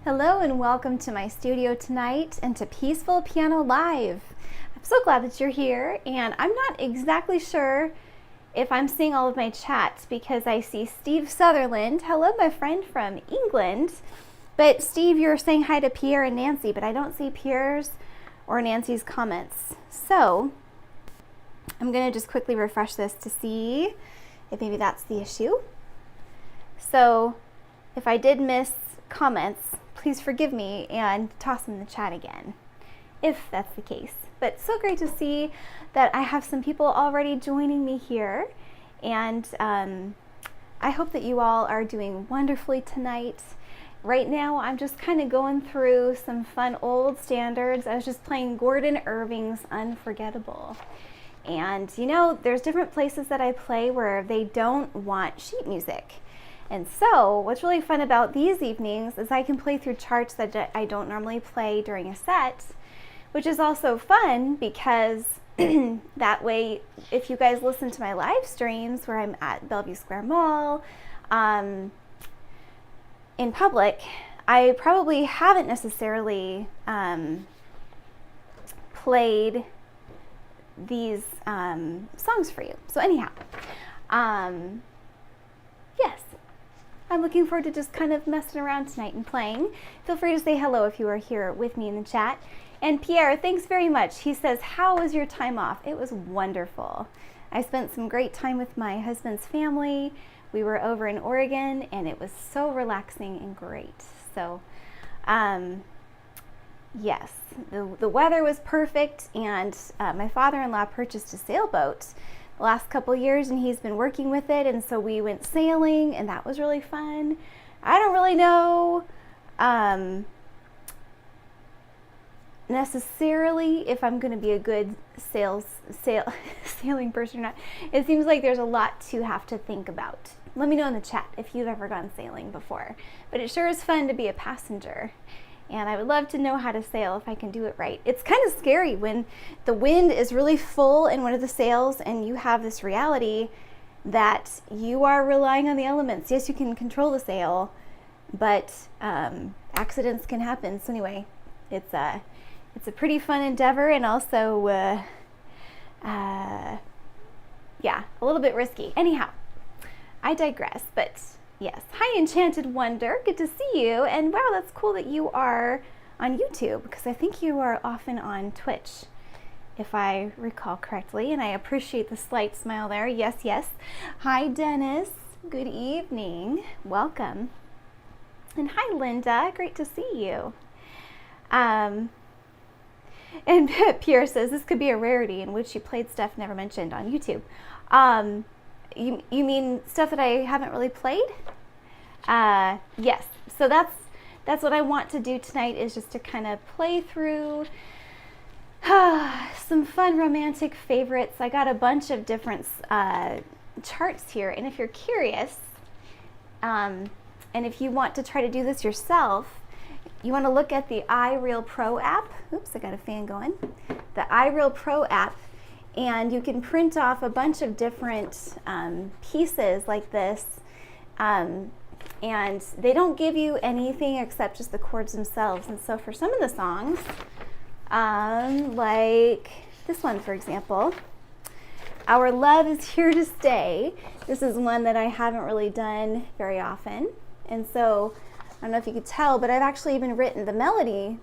Hello and welcome to my studio tonight and to Peaceful Piano Live. I'm so glad that you're here, and I'm not exactly sure if I'm seeing all of my chats because I see Steve Sutherland. Hello, my friend from England. But Steve, you're saying hi to Pierre and Nancy, but I don't see Pierre's or Nancy's comments. So I'm going to just quickly refresh this to see if maybe that's the issue. So if I did miss comments, please forgive me and toss them in the chat again, if that's the case. But so great to see that I have some people already joining me here, and I hope that you all are doing wonderfully tonight. Right now, I'm just kind of going through some fun old standards. I was just playing Gordon Irving's Unforgettable. And you know, there's different places that I play where they don't want sheet music. And so what's really fun about these evenings is I can play through charts that I don't normally play during a set, which is also fun because that way, if you guys listen to my live streams where I'm at Bellevue Square Mall in public, I probably haven't necessarily played these songs for you. So anyhow, yes. I'm looking forward to just kind of messing around tonight and playing. Feel free to say hello if you are here with me in the chat. And Pierre, thanks very much. He says, how was your time off? It was wonderful. I spent some great time with my husband's family. We were over in Oregon, and it was so relaxing and great. So, yes, the weather was perfect, and my father-in-law purchased a sailboat the last couple years, and he's been working with it, and so we went sailing, and that was really fun. I don't really know necessarily if I'm going to be a good sailing person or not. It seems like there's a lot to have to think about. Let me know in the chat if you've ever gone sailing before. But it sure is fun to be a passenger. And I would love to know how to sail if I can do it right. It's kind of scary when the wind is really full in one of the sails and you have this reality that you are relying on the elements. Yes, you can control the sail, but accidents can happen. So anyway, it's a pretty fun endeavor, and also, yeah, a little bit risky. Anyhow, I digress, but yes. Hi, Enchanted Wonder. Good to see you. And wow, that's cool that you are on YouTube, because I think you are often on Twitch, if I recall correctly. And I appreciate the slight smile there. Yes, yes. Hi, Dennis. Good evening. Welcome. And hi, Linda. Great to see you. And Pierre says this could be a rarity in which you played stuff never mentioned on YouTube. You mean stuff that I haven't really played? Yes. So that's what I want to do tonight, is just to kind of play through some fun romantic favorites. I got a bunch of different charts here, and if you're curious, and if you want to try to do this yourself, you want to look at the iReal Pro app. Oops, I got a fan going. The iReal Pro app. And you can print off a bunch of different pieces like this, and they don't give you anything except just the chords themselves. And so for some of the songs, like this one, for example, Our Love Is Here to Stay. This is one that I haven't really done very often. And so I don't know if you could tell, but I've actually even written the melody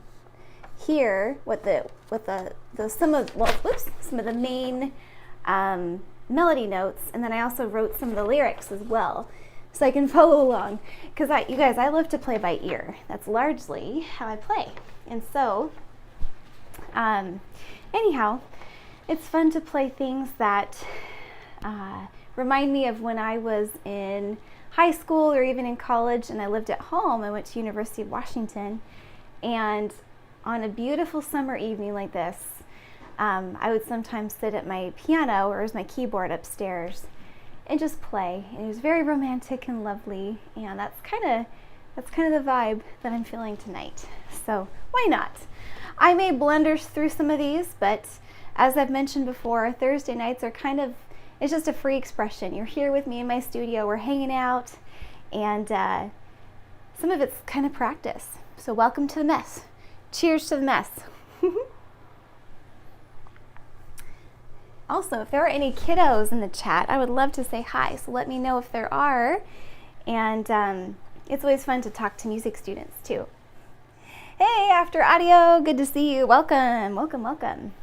here with some of the main melody notes, and then I also wrote some of the lyrics as well, so I can follow along. Because you guys, I love to play by ear. That's largely how I play. And so, anyhow, it's fun to play things that remind me of when I was in high school or even in college, and I lived at home. I went to University of Washington, and on a beautiful summer evening like this, I would sometimes sit at my piano, or as my keyboard upstairs, and just play. And it was very romantic and lovely, and that's kind of the vibe that I'm feeling tonight. So why not? I may blunder through some of these, but as I've mentioned before, Thursday nights are it's just a free expression. You're here with me in my studio, we're hanging out, and some of it's kind of practice. So welcome to the mess. Cheers to the mess. Also, if there are any kiddos in the chat, I would love to say hi. So let me know if there are. And it's always fun to talk to music students too. Hey, After Audio, good to see you. Welcome, welcome, welcome.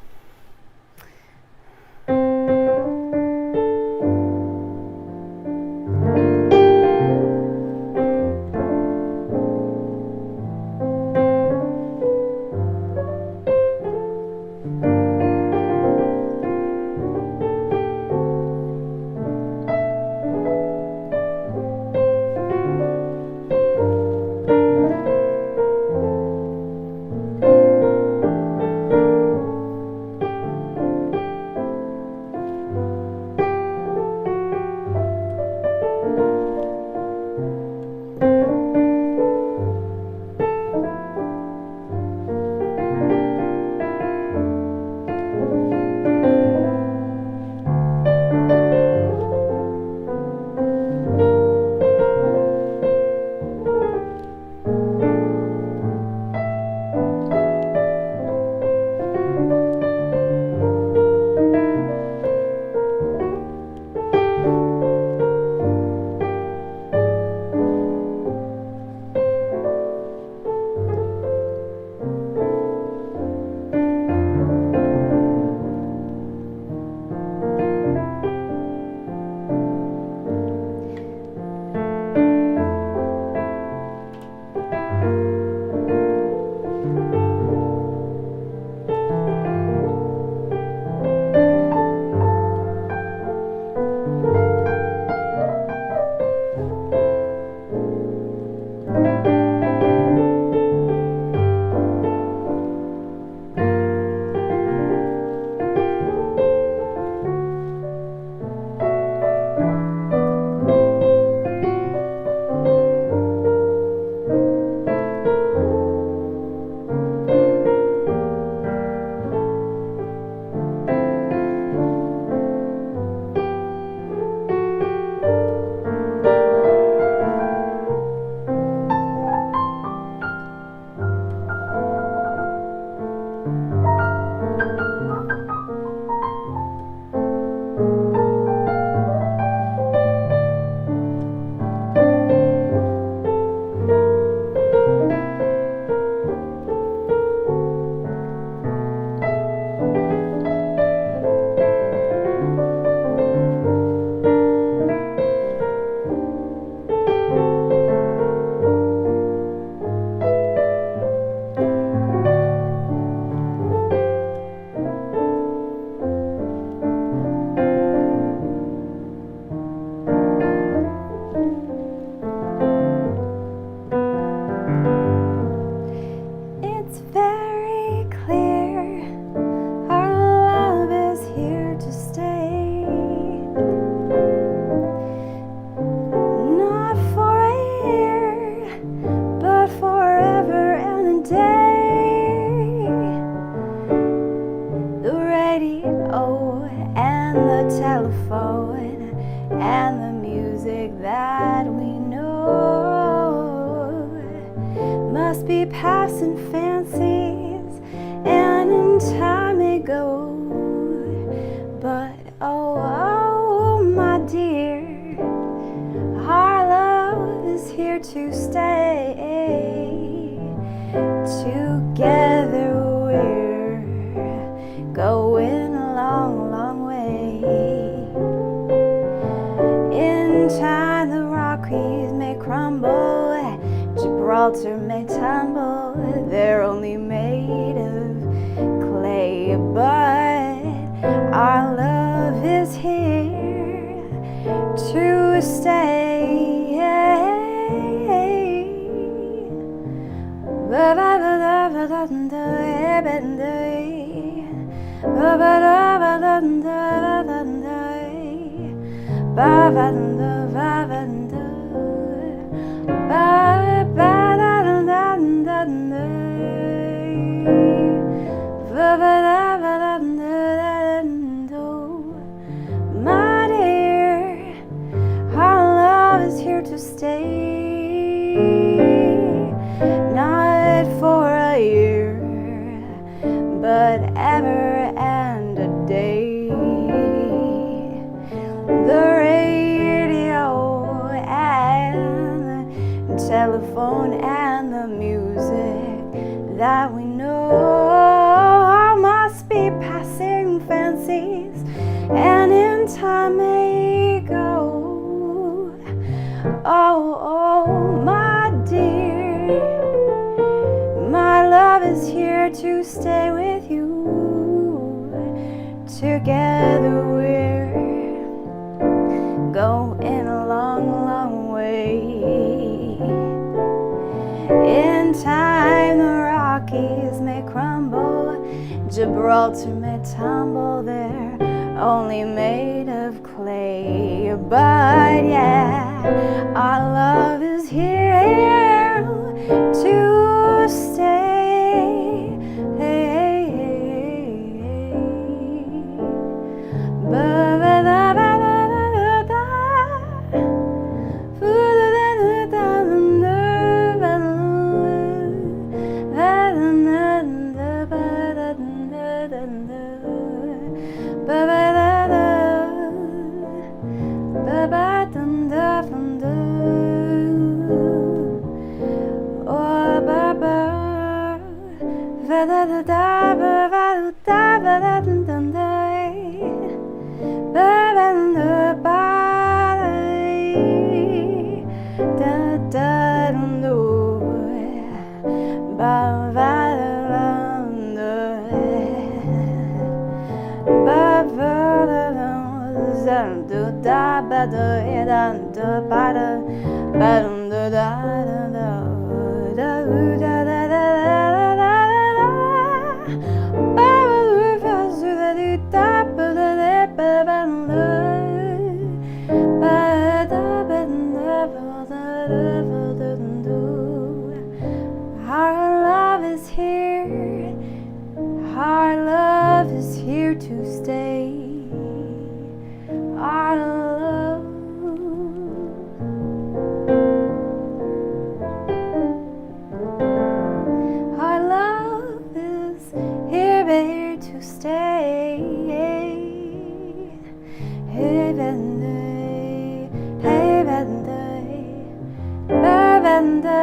passing fancies, and in time it goes. But oh, my dear, our love is here to stay. Together we're going a long, long way. In time the Rockies may crumble, Gibraltar may tumble, they're only made of clay, but our love is here to stay. My dear, our love is here to stay. and the music that we know must be passing fancies, and in time may go. Oh, oh, my dear, my love is here to stay with you. Together we're going a long, long way. In time the Rockies may crumble, Gibraltar may tumble, they're only made of clay. But yeah, our love is here to stay. Hey, hey, hey. Our love is here. Our love is here to stay. Our love. Our love is here to stay. Hey, Vende, hey, Vende, Vende,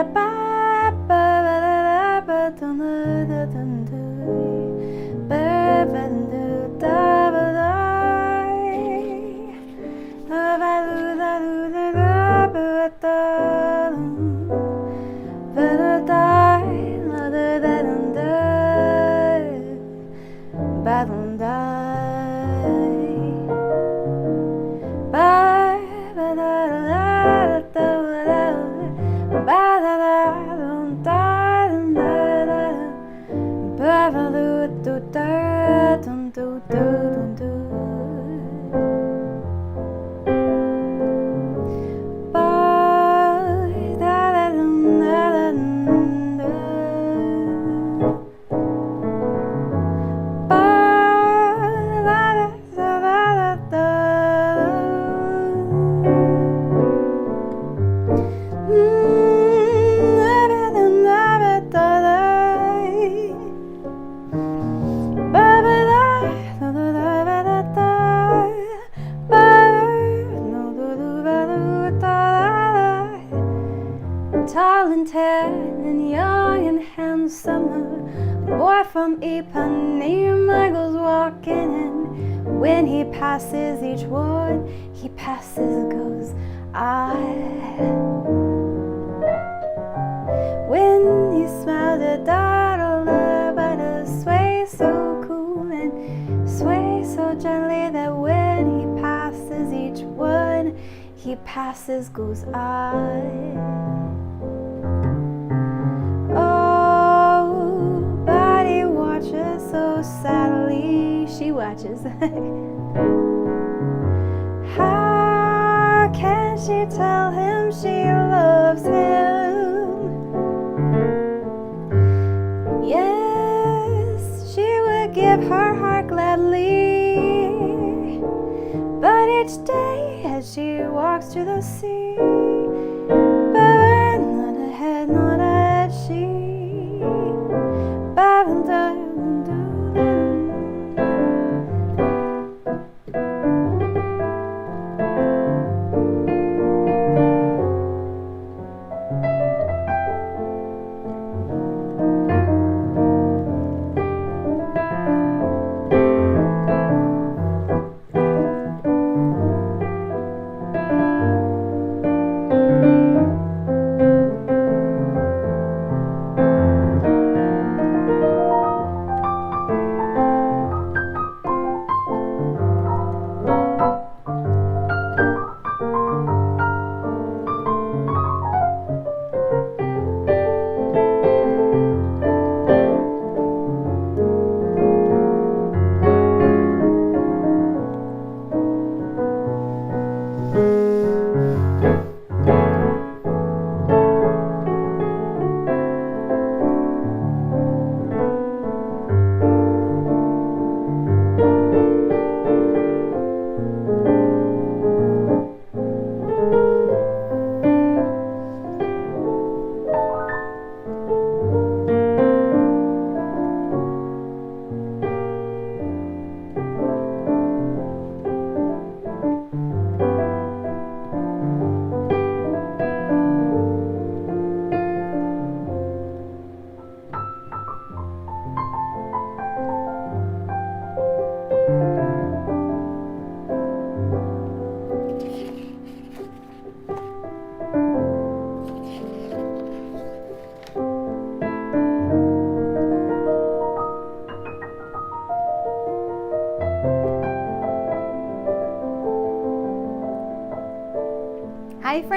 tall and tan and young and handsome, a boy from Ipanema goes walking, and when he passes each one, he passes goes I. When he smiles at daughter, but sway so cool and sway so gently that when he passes each one, he passes goes I. So sadly she watches. How can she tell him she loves him? Yes, she would give her heart gladly, but each day as she walks to the sea, but not ahead, not as she, but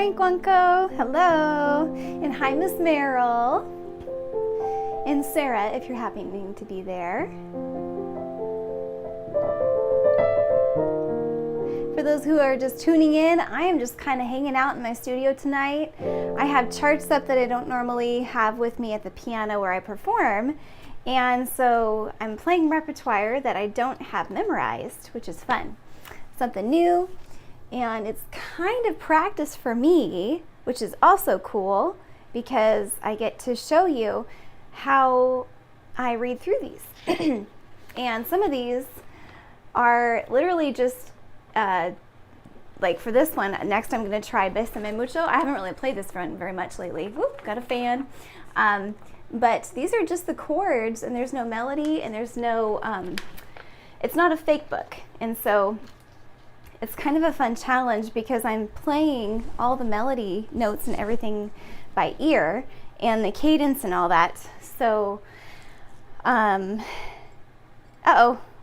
Frank Wanko. Hello. And hi, Miss Merrill. And Sarah, if you're happening to be there. For those who are just tuning in, I am just kind of hanging out in my studio tonight. I have charts up that I don't normally have with me at the piano where I perform. And so I'm playing repertoire that I don't have memorized, which is fun. Something new. And it's kind of practice for me, which is also cool because I get to show you how I read through these. And some of these are literally just like for this one, next I'm going to try Bésame Mucho. I haven't really played this one very much lately. Whoop, got a fan. But these are just the chords, and there's no melody, and there's no, it's not a fake book. And so it's kind of a fun challenge because I'm playing all the melody notes and everything by ear, and the cadence and all that. So, uh-oh,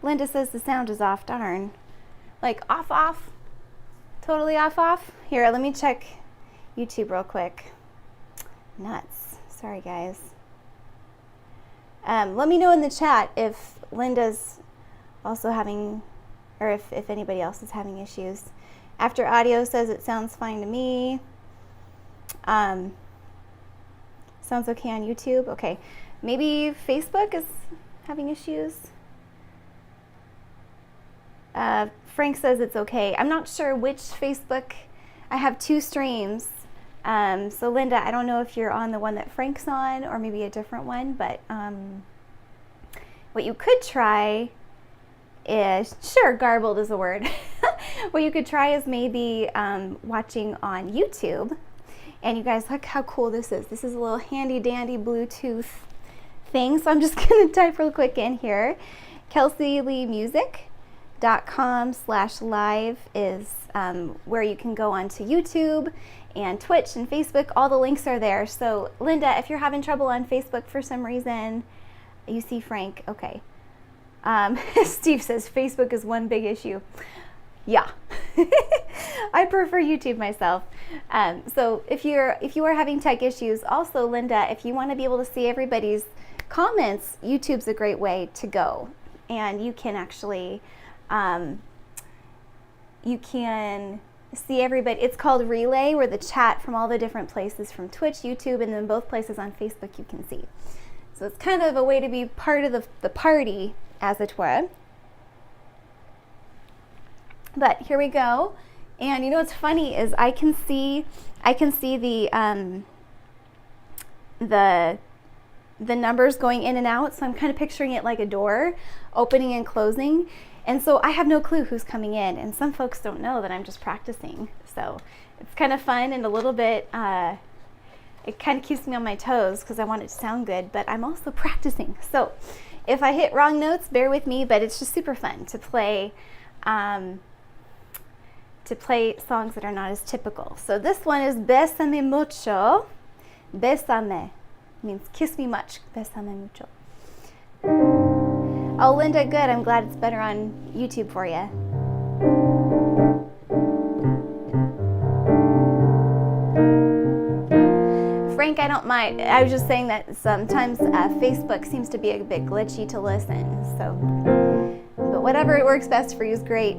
Linda says the sound is off, darn. Like off, totally off. Here, let me check YouTube real quick. Nuts, sorry guys. Let me know in the chat if Linda's also having, or if anybody else is having issues. After Audio says it sounds fine to me. Sounds okay on YouTube. Okay, maybe Facebook is having issues. Frank says it's okay. I'm not sure which Facebook. I have 2 streams. So Linda, I don't know if you're on the one that Frank's on or maybe a different one, but what you could try is, sure, garbled is a word. What you could try is maybe watching on YouTube. And you guys, look how cool this is. This is a little handy dandy Bluetooth thing. So I'm just going to type real quick in here. KelseyLeeMusic.com/live is where you can go onto YouTube and Twitch and Facebook. All the links are there. So Linda, if you're having trouble on Facebook for some reason, you see Frank, okay. Steve says Facebook is one big issue. Yeah, I prefer YouTube myself. So if you are having tech issues, also Linda, if you want to be able to see everybody's comments, YouTube's a great way to go, and you can actually you can see everybody. It's called Relay, where the chat from all the different places from Twitch, YouTube, and then both places on Facebook you can see. So it's kind of a way to be part of the party, as it were. But here we go. And you know what's funny is I can see the numbers going in and out. So I'm kind of picturing it like a door opening and closing. And so I have no clue who's coming in. And some folks don't know that I'm just practicing. So it's kind of fun and a little bit, it kind of keeps me on my toes because I want it to sound good, but I'm also practicing. So if I hit wrong notes, bear with me, but it's just super fun to play songs that are not as typical. So this one is Bésame Mucho. Bésame means kiss me much. Bésame mucho. Oh, Linda, good. I'm glad it's better on YouTube for you. Frank, I don't mind. I was just saying that sometimes Facebook seems to be a bit glitchy to listen. So, but whatever works best for you is great.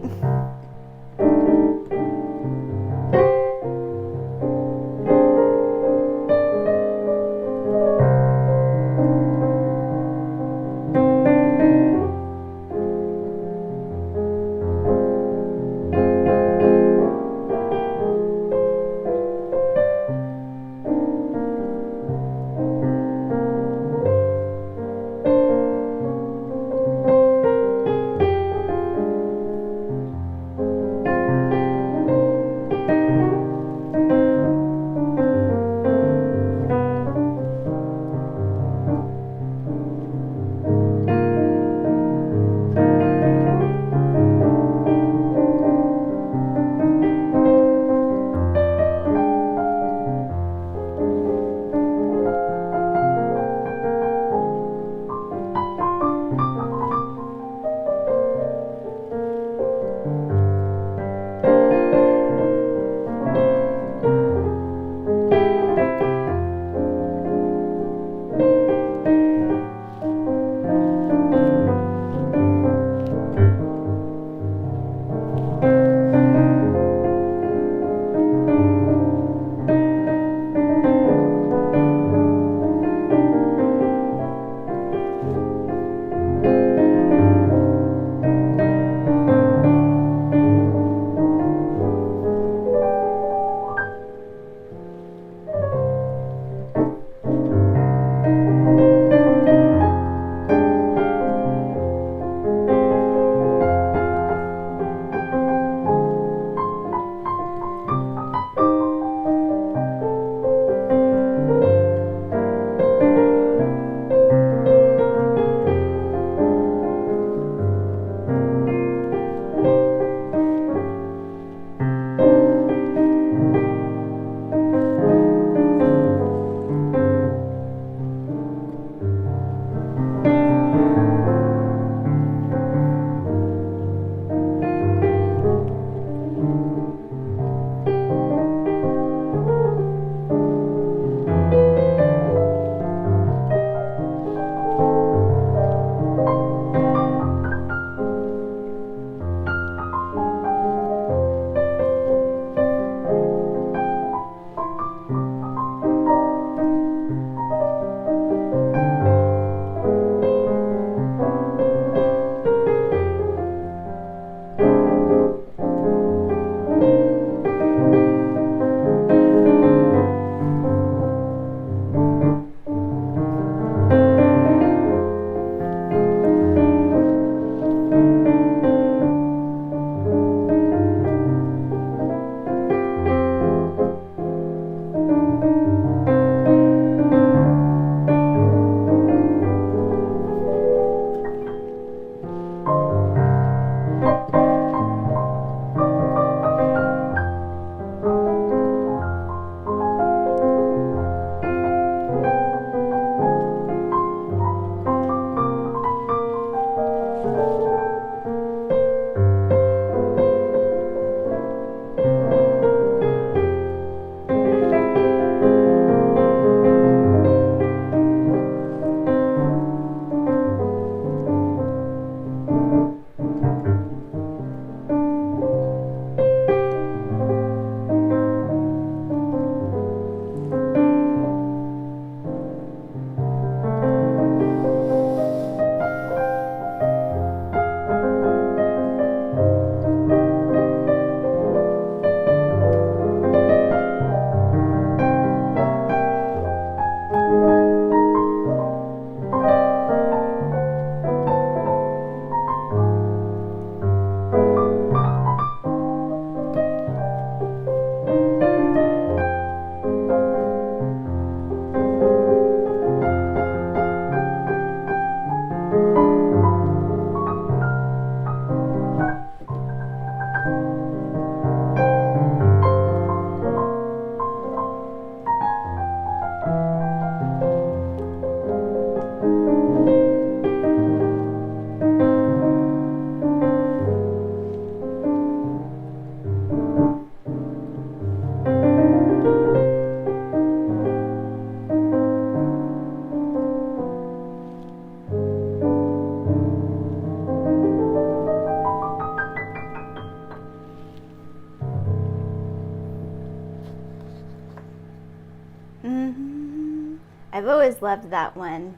I've always loved that one.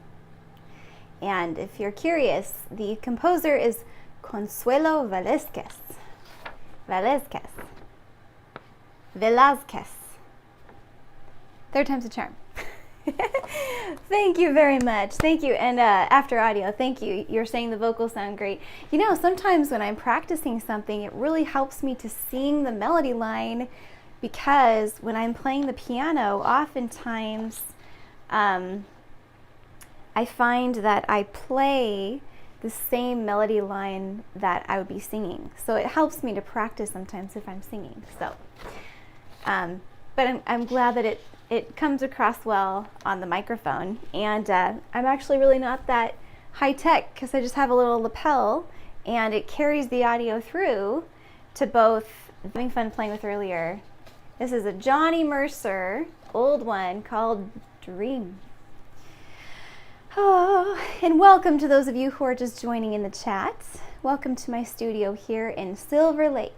And if you're curious, the composer is Consuelo Velázquez. Third time's a charm. Thank you very much. Thank you. And After Audio, thank you. You're saying the vocals sound great. You know, sometimes when I'm practicing something, it really helps me to sing the melody line, because when I'm playing the piano, oftentimes I find that I play the same melody line that I would be singing. So it helps me to practice sometimes if I'm singing. So, but I'm glad that it comes across well on the microphone. And I'm actually really not that high tech, because I just have a little lapel and it carries the audio through to both. Having fun playing with earlier. This is a Johnny Mercer old one called Dream. Oh, and welcome to those of you who are just joining in the chat. Welcome to my studio here in Silver Lake.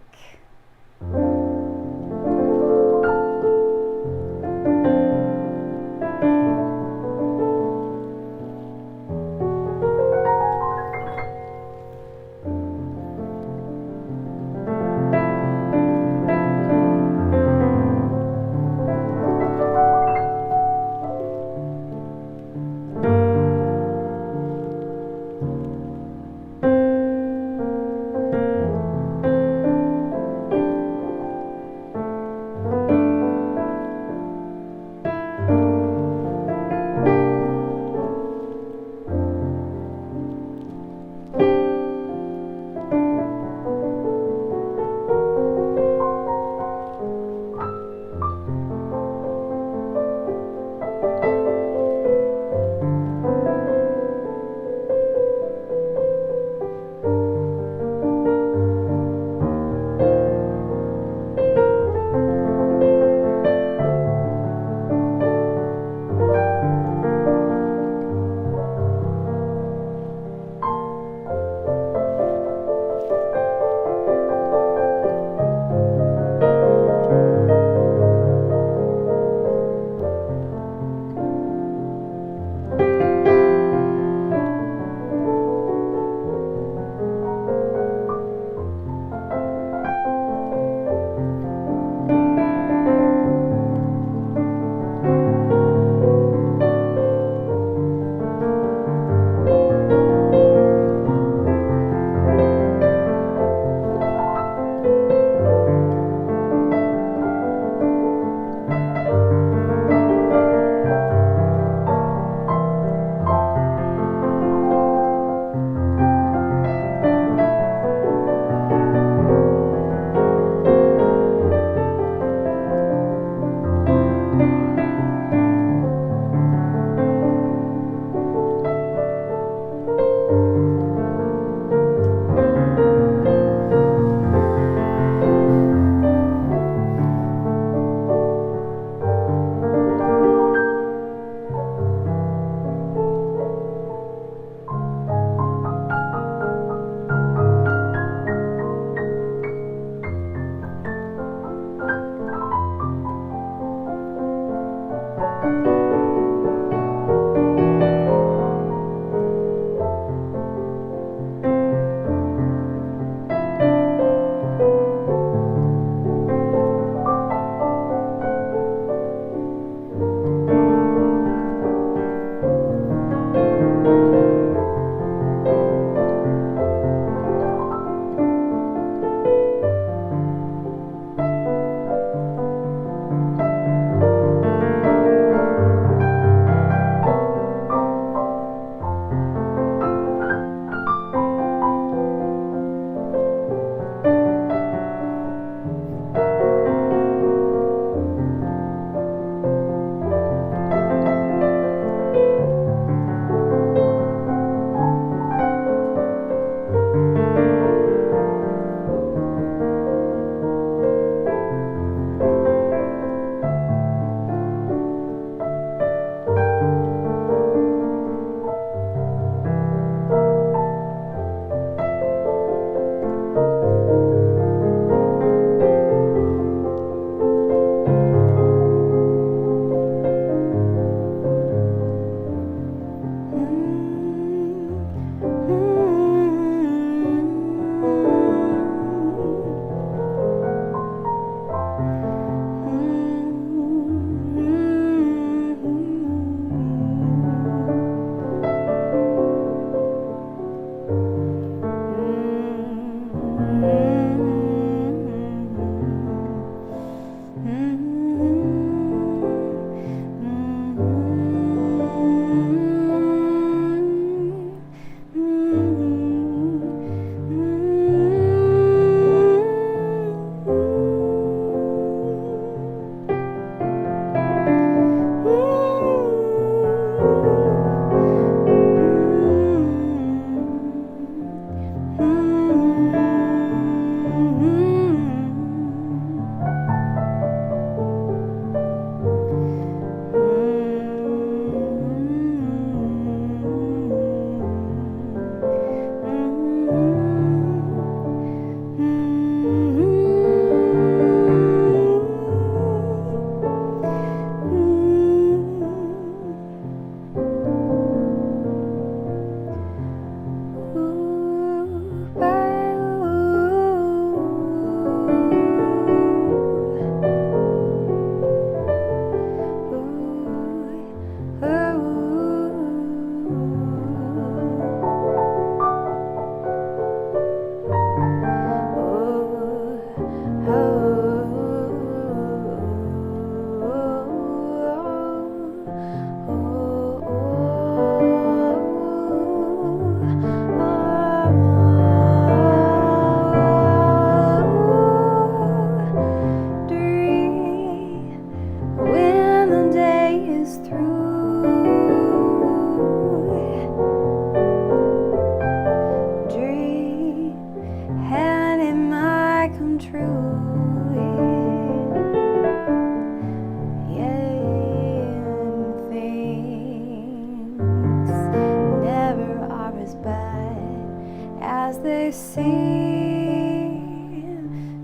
they seem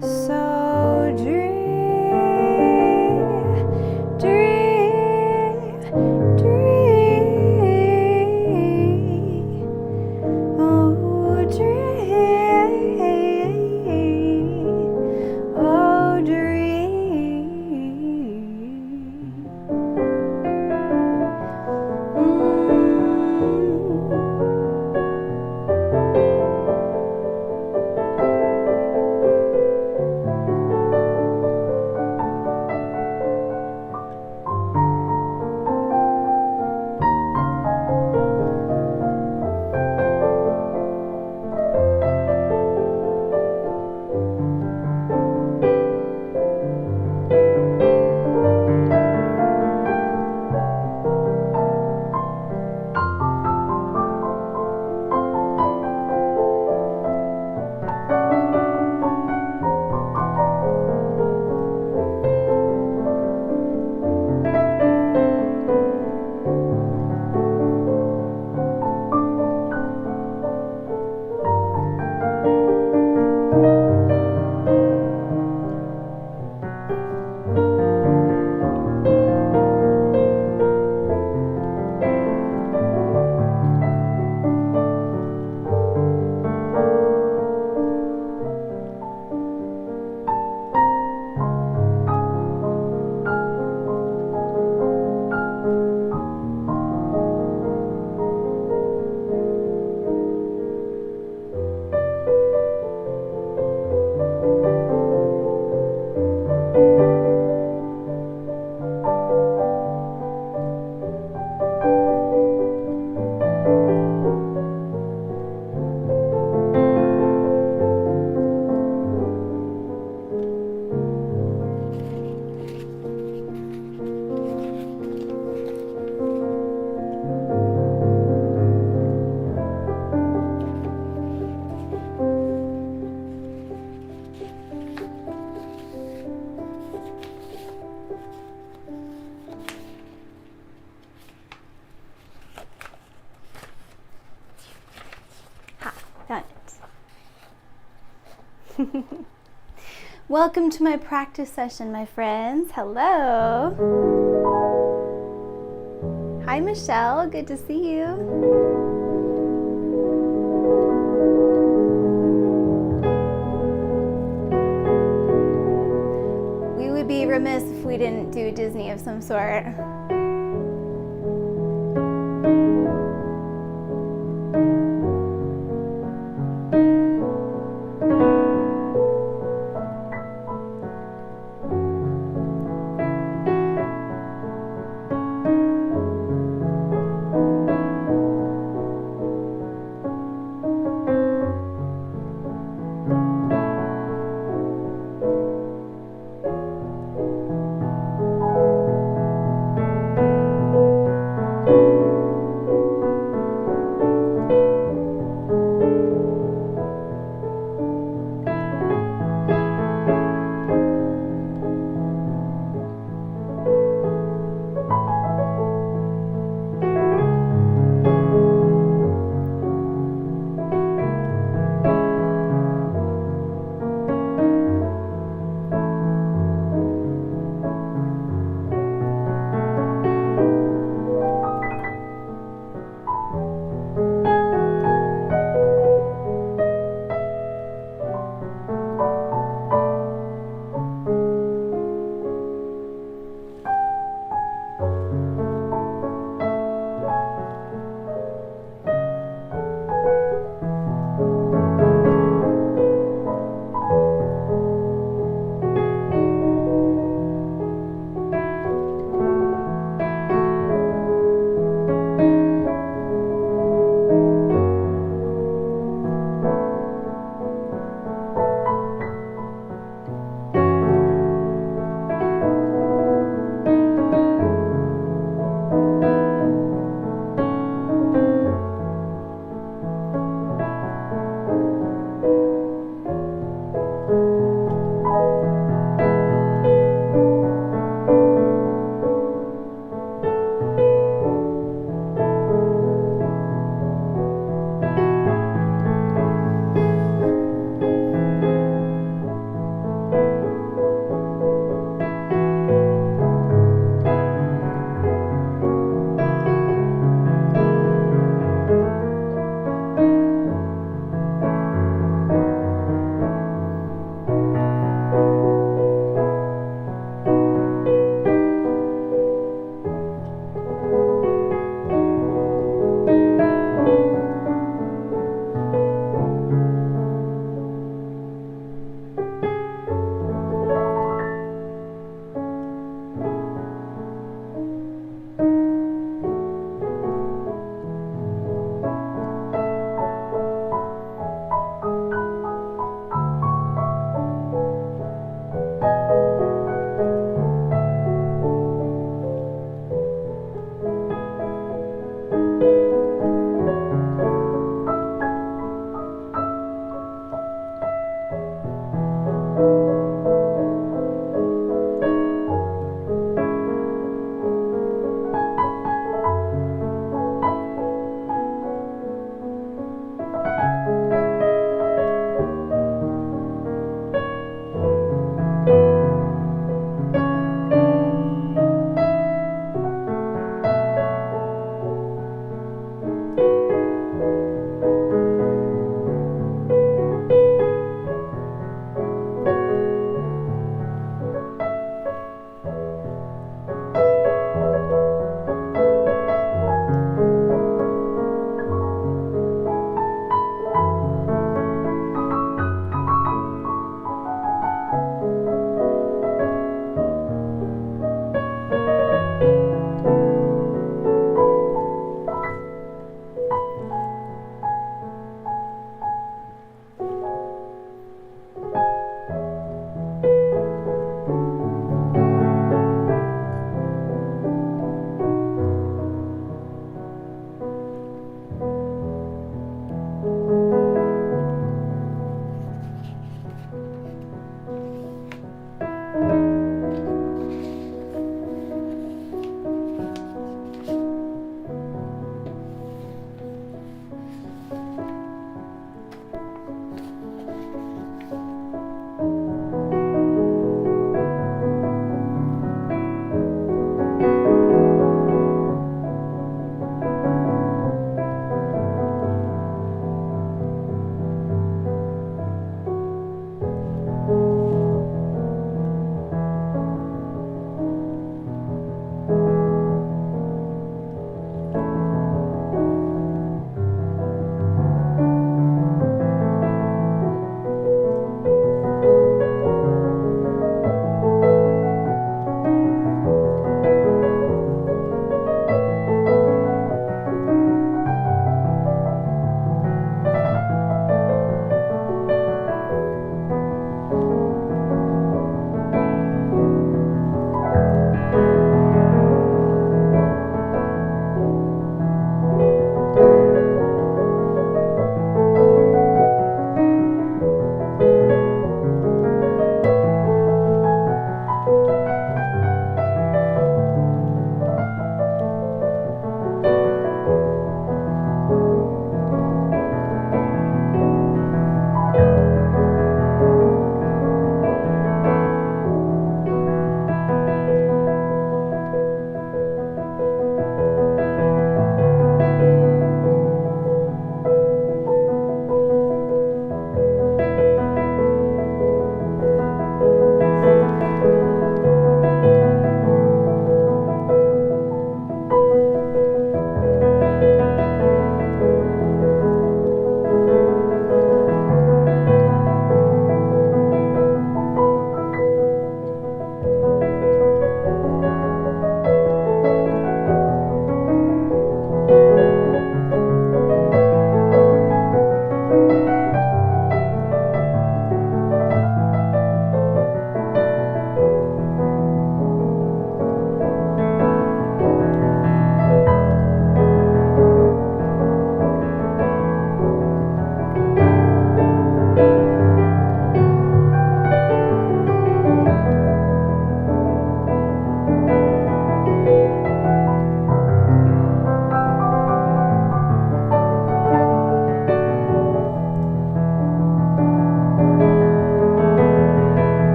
so dream, dream, dream, oh dream, oh dream. Found it. Welcome to my practice session, my friends. Hello. Hi, Michelle. Good to see you. We would be remiss if we didn't do Disney of some sort.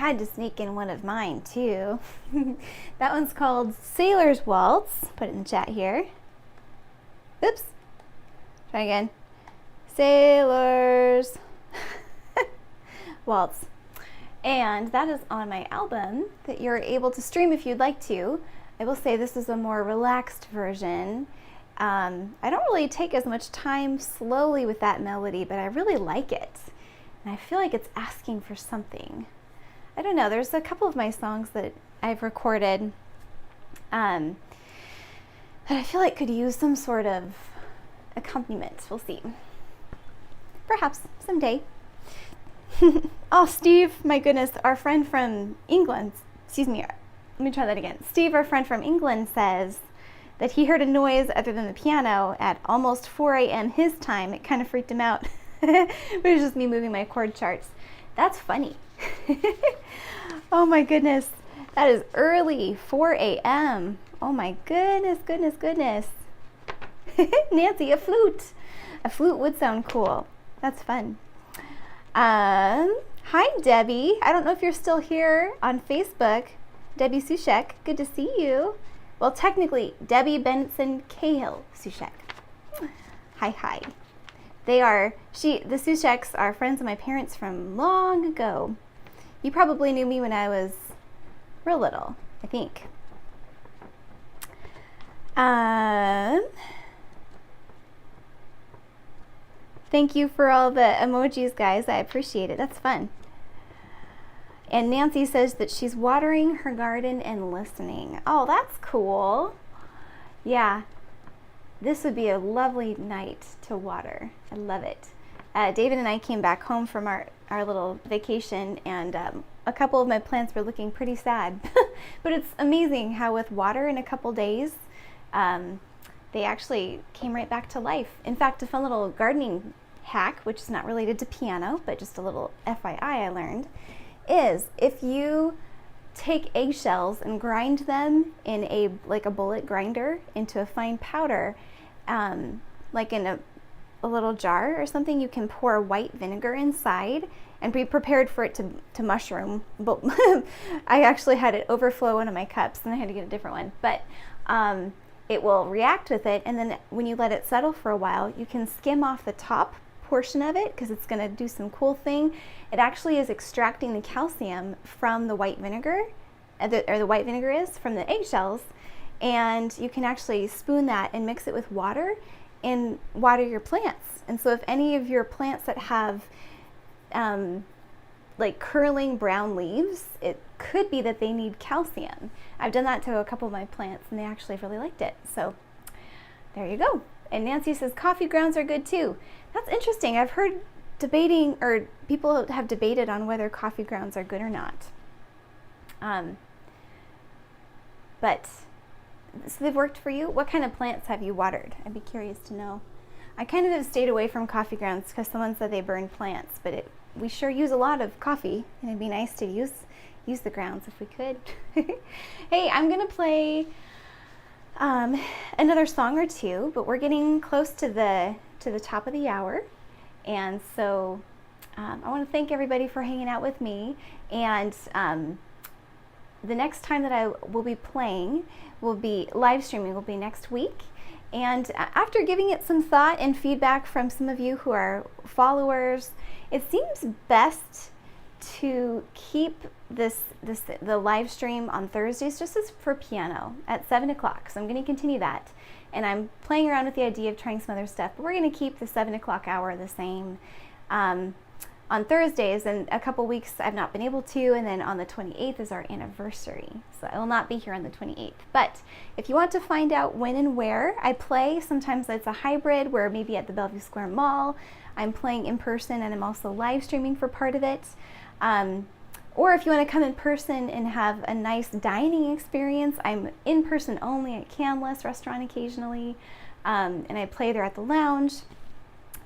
had to sneak in one of mine too. That one's called Sailor's Waltz. Put it in the chat here. Oops. Try again. Sailor's Waltz. And that is on my album that you're able to stream if you'd like to. I will say this is a more relaxed version. I don't really take as much time slowly with that melody, but I really like it. And I feel like it's asking for something. I don't know, there's a couple of my songs that I've recorded that I feel like could use some sort of accompaniment. We'll see. Perhaps someday. Oh, Steve, my goodness, our friend from England, excuse me, let me try that again. Steve, our friend from England, says that he heard a noise other than the piano at almost 4 a.m. his time. It kind of freaked him out. But it was just me moving my chord charts. That's funny. Oh my goodness. That is early, 4 a.m. Oh my goodness, goodness, goodness. Nancy, a flute. A flute would sound cool. That's fun. Hi, Debbie. I don't know if you're still here on Facebook. Debbie Sushek, good to see you. Well, technically, Debbie Benson Cahill Sushek. Hi, hi. The Susheks are friends of my parents from long ago. You probably knew me when I was real little, I think. Thank you for all the emojis, guys. I appreciate it. That's fun. And Nancy says that she's watering her garden and listening. Oh, that's cool. Yeah, this would be a lovely night to water. I love it. David and I came back home from our little vacation, and a couple of my plants were looking pretty sad. But it's amazing how with water in a couple days, they actually came right back to life. In fact, a fun little gardening hack, which is not related to piano, but just a little FYI I learned, is if you take eggshells and grind them in a bullet grinder into a fine powder, like in a little jar or something, you can pour white vinegar inside and be prepared for it to mushroom. But I actually had it overflow one of my cups and I had to get a different one. But it will react with it, and then when you let it settle for a while, you can skim off the top portion of it because it's going to do some cool thing. It actually is extracting the calcium from the white vinegar, or the white vinegar is from the eggshells, and you can actually spoon that and mix it with water and water your plants. And so if any of your plants that have like curling brown leaves, it could be that they need calcium. I've done that to a couple of my plants and they actually really liked it. So there you go. And Nancy says coffee grounds are good too. That's interesting. I've heard debating, or people have debated on whether coffee grounds are good or not. But so they've worked for you. What kind of plants have you watered? I'd be curious to know. I kind of have stayed away from coffee grounds because someone said they burn plants, but we sure use a lot of coffee, and it'd be nice to use the grounds if we could. Hey, I'm gonna play another song or two, but we're getting close to the top of the hour, and so I want to thank everybody for hanging out with me. And the next time that I will be playing will be live streaming, will be next week. And after giving it some thought and feedback from some of you who are followers, it seems best to keep the live stream on Thursdays just as for piano at 7 o'clock. So I'm going to continue that. And I'm playing around with the idea of trying some other stuff, but we're going to keep the 7 o'clock hour the same on Thursdays. And a couple weeks I've not been able to, and then on the 28th is our anniversary. So I will not be here on the 28th. But if you want to find out when and where I play, sometimes it's a hybrid where maybe at the Bellevue Square Mall, I'm playing in person and I'm also live streaming for part of it. Or if you want to come in person and have a nice dining experience, I'm in person only at Canlis Restaurant occasionally, and I play there at the lounge.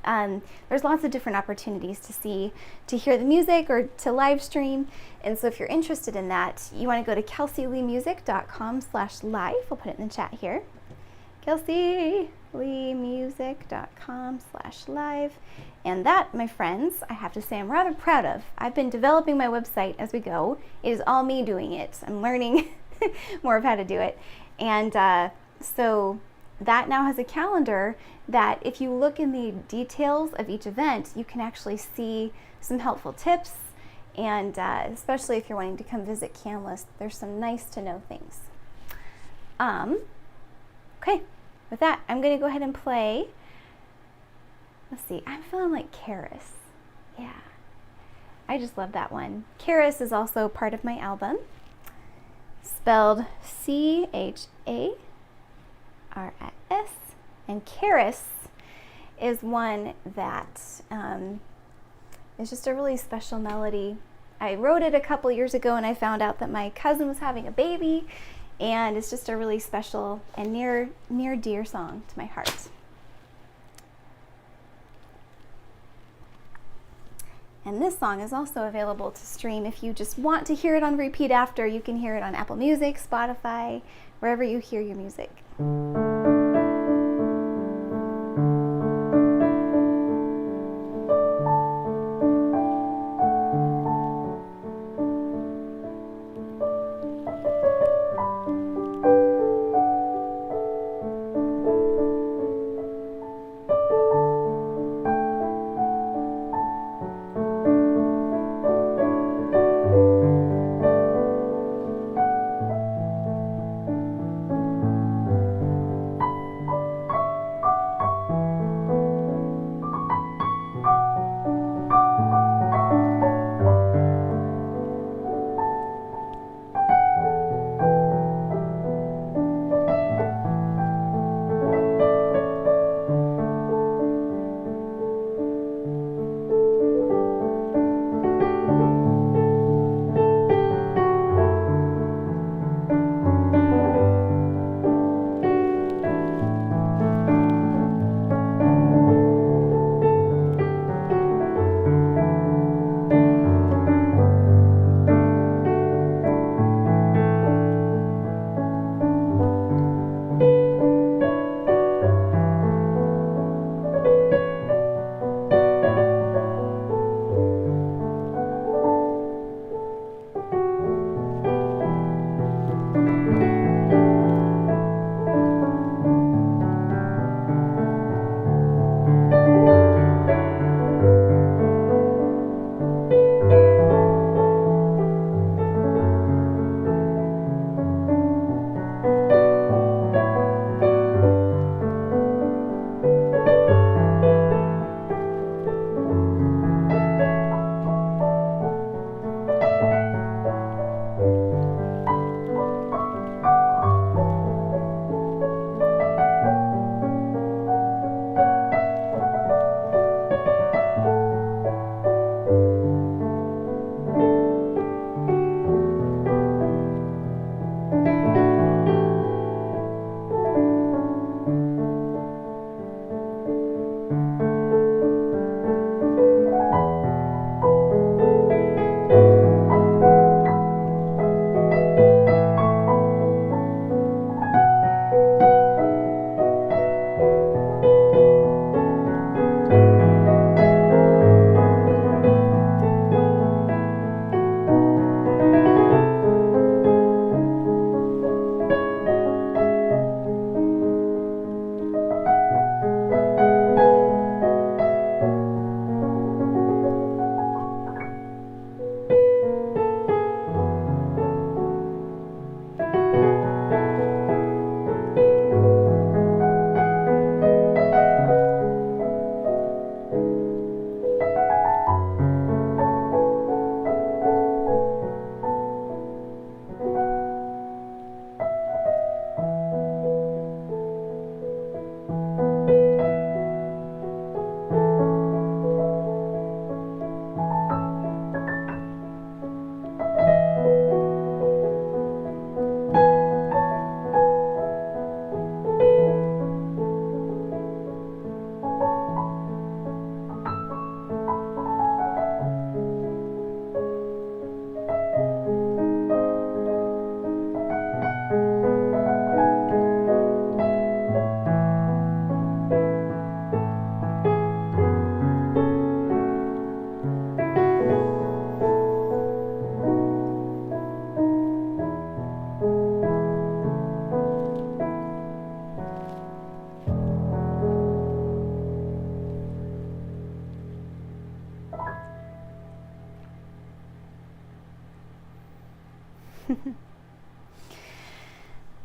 There's lots of different opportunities to hear the music or to live stream. And so if you're interested in that, you want to go to kelseyleemusic.com/live. I'll put it in the chat here. Kelsey, leemusic.com/live. And that, my friends, I have to say I'm rather proud of. I've been developing my website as we go. It is all me doing it. I'm learning more of how to do it. And so that now has a calendar that if you look in the details of each event, you can actually see some helpful tips. And especially if you're wanting to come visit Canlis, there's some nice to know things. Okay, with that, I'm going to go ahead and play. Let's see, I'm feeling like Charis. Yeah, I just love that one. Charis is also part of my album, spelled Charis. And Charis is one that is just a really special melody. I wrote it a couple years ago and I found out that my cousin was having a baby, and it's just a really special and near dear song to my heart. And this song is also available to stream. If you just want to hear it on repeat after, you can hear it on Apple Music, Spotify, wherever you hear your music.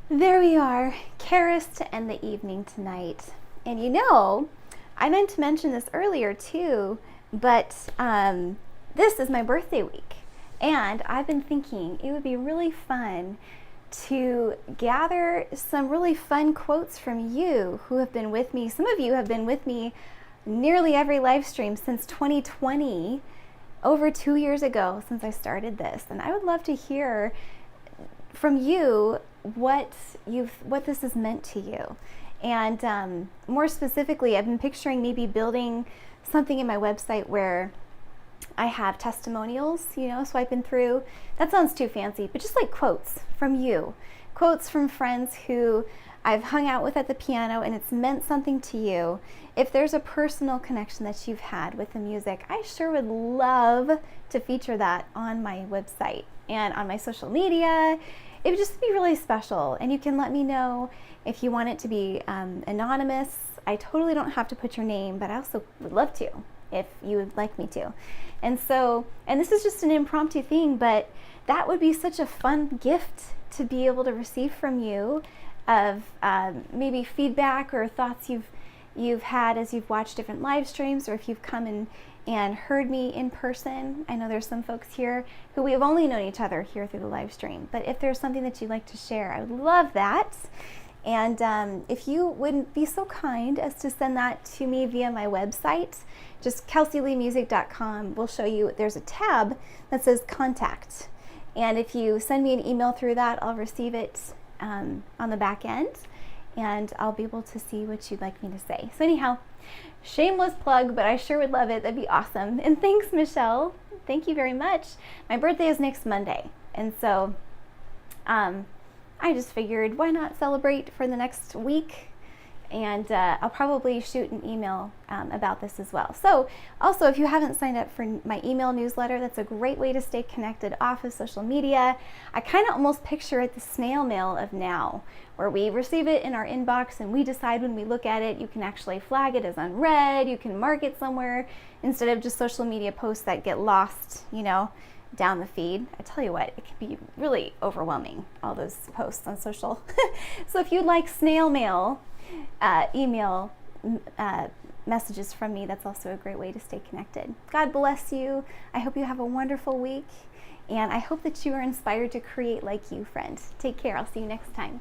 There we are, carols to end the evening tonight. And you know, I meant to mention this earlier too, but this is my birthday week. And I've been thinking it would be really fun to gather some really fun quotes from you who have been with me. Some of you have been with me nearly every live stream since 2020, over 2 years ago since I started this. And I would love to hear from you what this has meant to you. And more specifically, I've been picturing maybe building something in my website where I have testimonials, swiping through. That sounds too fancy, but just like quotes from you, quotes from friends who I've hung out with at the piano and it's meant something to you. If there's a personal connection that you've had with the music, I sure would love to feature that on my website and on my social media. It would just be really special. And you can let me know if you want it to be anonymous. I totally don't have to put your name, but I also would love to if you would like me to. And this is just an impromptu thing, but that would be such a fun gift to be able to receive from you of maybe feedback or thoughts you've had as you've watched different live streams, or if you've come and heard me in person. I know there's some folks here who we have only known each other here through the live stream, but if there's something that you'd like to share, I would love that. And if you wouldn't be so kind as to send that to me via my website, just kelseyleemusic.com will show you there's a tab that says contact. And if you send me an email through that, I'll receive it on the back end, and I'll be able to see what you'd like me to say. So anyhow, shameless plug, but I sure would love it. That'd be awesome. And thanks, Michelle. Thank you very much. My birthday is next Monday, and so I just figured, why not celebrate for the next week? And I'll probably shoot an email about this as well. So also, if you haven't signed up for my email newsletter, that's a great way to stay connected off of social media. I kind of almost picture it the snail mail of now, where we receive it in our inbox and we decide when we look at it. You can actually flag it as unread. You can mark it somewhere instead of just social media posts that get lost, down the feed. I tell you what, it can be really overwhelming, all those posts on social. So if you'd like snail mail, email messages from me, that's also a great way to stay connected. God bless you. I hope you have a wonderful week, and I hope that you are inspired to create like you, friend. Take care. I'll see you next time.